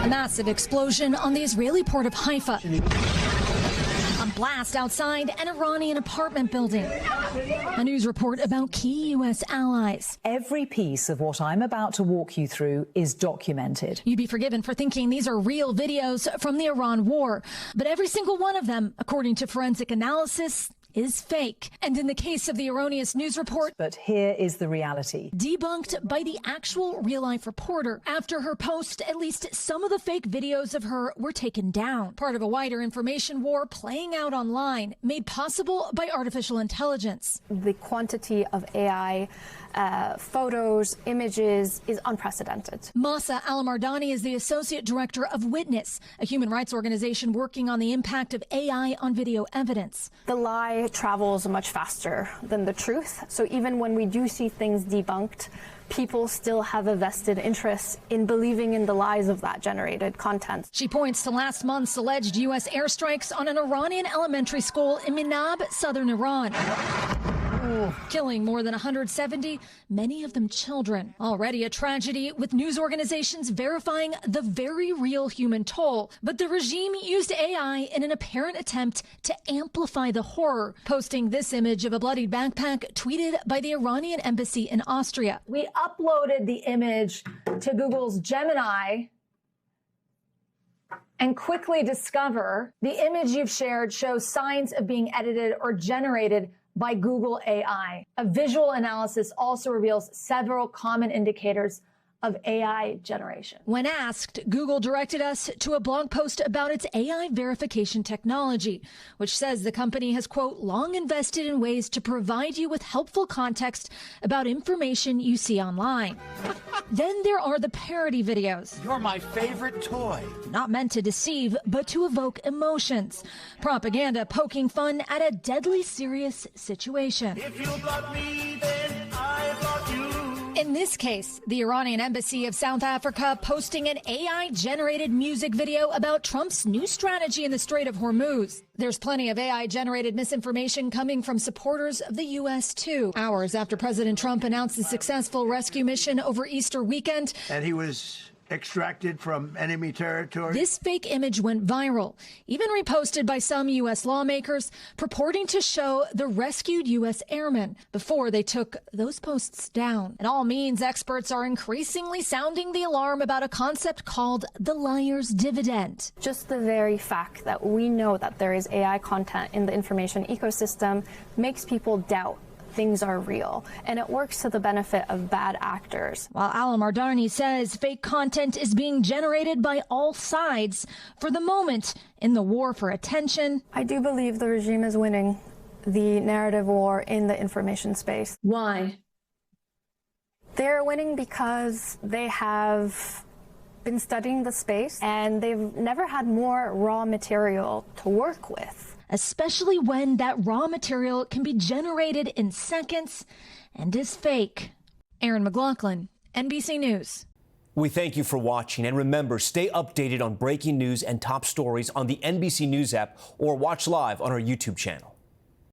A massive explosion on the Israeli port of Haifa. A blast outside an Iranian apartment building. A news report about key U.S. allies. Every piece of what I'm about to walk you through is documented. You'd be forgiven for thinking these are real videos from the Iran war, but every single one of them, according to forensic analysis, is fake. And in the case of the erroneous news report, but here is the reality. Debunked by the actual real-life reporter. After her post, at least some of the fake videos of her were taken down. Part of a wider information war playing out online, made possible by artificial intelligence. The quantity of AI photos, images is unprecedented. Masa Al-Mardani is the associate director of Witness, a human rights organization working on the impact of AI on video evidence. The lie travels much faster than the truth. So even when we do see things debunked, people still have a vested interest in believing in the lies of that generated content. She points to last month's alleged U.S. airstrikes on an Iranian elementary school in Minab, southern Iran, killing more than 170, many of them children. Already a tragedy, with news organizations verifying the very real human toll. But the regime used AI in an apparent attempt to amplify the horror, posting this image of a bloodied backpack tweeted by the Iranian embassy in Austria. We uploaded the image to Google's Gemini and quickly discover the image you've shared shows signs of being edited or generated by Google AI. A visual analysis also reveals several common indicators of AI generation. When asked, Google directed us to a blog post about its AI verification technology, which says the company has, quote, long invested in ways to provide you with helpful context about information you see online. Then there are the parody videos. You're my favorite toy. Not meant to deceive, but to evoke emotions. Propaganda poking fun at a deadly serious situation. If you block me, then I block you. In this case, the Iranian embassy of South Africa posting an AI-generated music video about Trump's new strategy in the Strait of Hormuz. There's plenty of AI-generated misinformation coming from supporters of the U.S., too. Hours after President Trump announced the successful rescue mission over Easter weekend, and he was extracted from enemy territory. This fake image went viral, even reposted by some U.S. lawmakers, purporting to show the rescued U.S. airmen before they took those posts down. And all means experts are increasingly sounding the alarm about a concept called the liar's dividend. Just the very fact that we know that there is AI content in the information ecosystem makes people doubt things are real, and it works to the benefit of bad actors. While Al-Mardani says fake content is being generated by all sides for the moment in the war for attention, I do believe the regime is winning the narrative war in the information space. Why? They're winning because they have been studying the space and they've never had more raw material to work with. Especially when that raw material can be generated in seconds and is fake. Erin McLaughlin, NBC News. We thank you for watching, and remember, stay updated on breaking news and top stories on the NBC News app or watch live on our YouTube channel.